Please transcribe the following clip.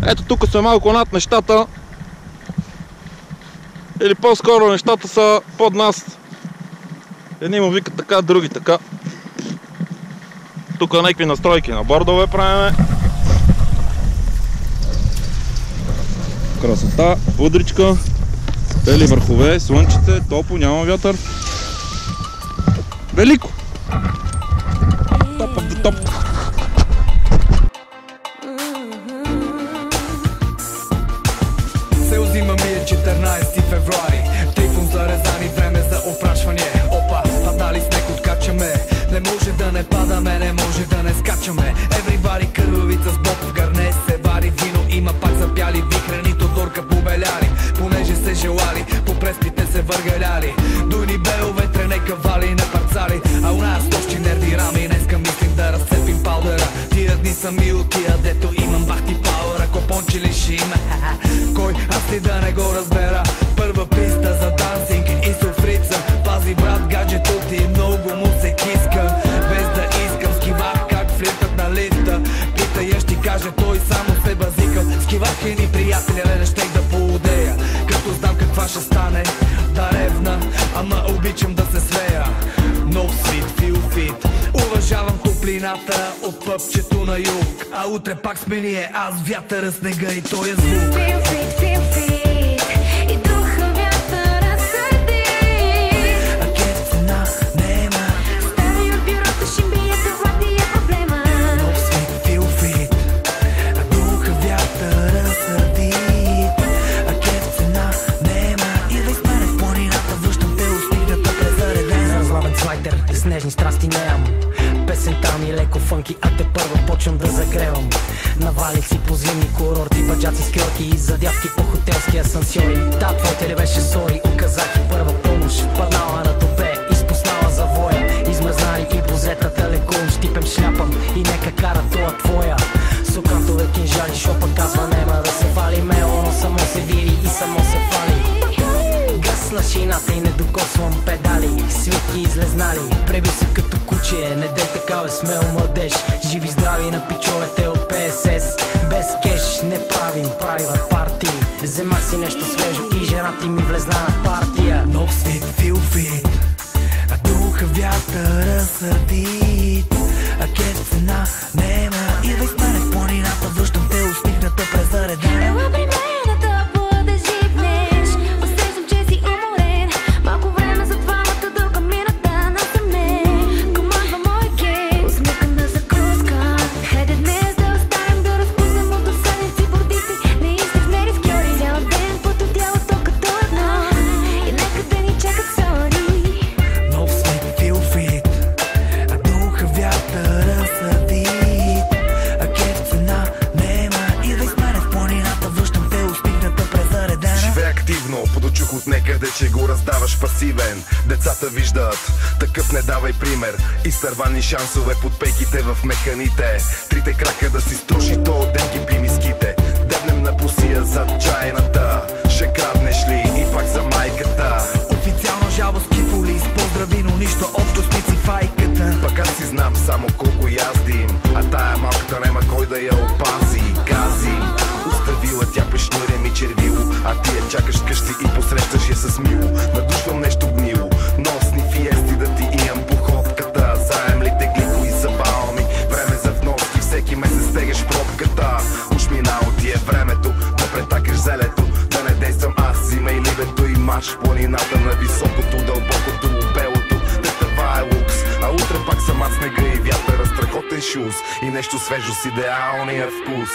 Ето тук сме малко над нещата. Или по-скоро нещата са под нас. Едни му викат така, други така. Тук някакви настройки на бордове правиме. Красота, удричка, бели върхове, слънчице, топло, няма вятър. Велико! Топ of the top! Се узима ми е 14 февруари. Телефон зарезани, време за опрашване. Опа, падали снег откачаме. Не може да не падаме, не може да не скачаме. Everybody кървавица с боб в гърне се вари. Вино има пак за бяли вихрани, Тодорка побеляли. Понеже се желали, по преспите се въргаляли. Дуйни белове, трене кавали, не парцали. А у нас тощи нерви рами, днеска мислим да разцепим паудера. Тия дни са ми от тия, дето имам бахти пауъра. Копончи ли ще има? Кой аз ли да не го разбера? Първа писта за дансинг и суфрица. Пази брат, гаджето ти много му се киска. Без да искам, скивах как флиртат на листа. Питая ще каже, той само се базикал. Скивах и ни приятели, не щех да поудея. Като знам каква ще стане, да ревна, ама обичам да се свея. Нов свит, фил фит. Уважавам топлината от пъпчето на юг. А утре пак сме ние, аз вятъра, снега и той е звук. Feel fit, feel fit. И духа вятъра сърди. А кеф цена нема. Стави от бюрото, шимбията, влати е проблема. Нов свит, фил фит. А духа вятъра сърди. А кеф цена нема. Идвай с мене в планината, връщам те усмихната презаредена. Разлавен слайтер, с нежни страсти нямам. Песента ми леко фънки, а те първа почвам да загревам. Навалих си по зимни курорти, баджаци с кьорки и задявки по хотелски асансьори. Да, твоите ли беше сори, оказах и първа помощ. Паднала на топе, изпуснала завоя. Измръзнали и позетата леком, щипем шляпам и нека кара това твоя. Сокантове кинжали, шопа казва нема да се вали. Мело, само се вири и само се фали. Гъсна шината и не докосвам педали. Свитки излезнали, преби се като куче. Не дей такава смел младеж. Живи здрави на пичовете от ПСС. Без кеш не правим прайват парти. Вземах си нещо свежо и жена ти ми влезна на партия. Нов свит, фил фит. А духа вятъра сърдит. А кеф цена нема. Идвай с мене в планината, връщам те усмихната презаредена. Ела при мен да бъде живнеш. Усещам, че си уморен. Малко време за двамата до камината насъмне. Командва мой гей, усмихам да закуска. Хайде днес да оставим да разпуснем от досадници бордици. Не изтихнери в кьори. Цял ден път от тялото като едно. И нека да ни чакат сори. Нов свит, фил фит. А духа вятъра сърдит. А кеф цена нема. Идвай с мене в планината, връщам те усмихната презаредена. Живей активно, подочух от некъде, че го раздаваш пасивен. Децата виждат, такъв не давай пример. Изтървани шансове под пейките в механите. Трите крака да си струши то денки при миските. Дебнем на посия зад чайната. Ще краднеш ли и пак за майката? Официално жалба с кифоли, с поздрави, но нищо общо с мицифайката. Пък аз си знам само колко яздим, а тая малката нема кой да я опази. Гази, оставила тя пешнурем и червило, а ти я чакаш къщи и посрещаш я с мило. Надушвам нещо гнило, носни фиести да ти имам походката. Заем ли теглико и забава ми, време за вноски, всеки месец стегаш пробката. Уж минало ти е времето да претакаш зелето, да не действам аз, взимай ливето и марш в планината на високото, дълбокото, белото. Това е лукс, а утре пак съм аз снега и вятъра, страхотен шуз и нещо свежо с идеалния вкус.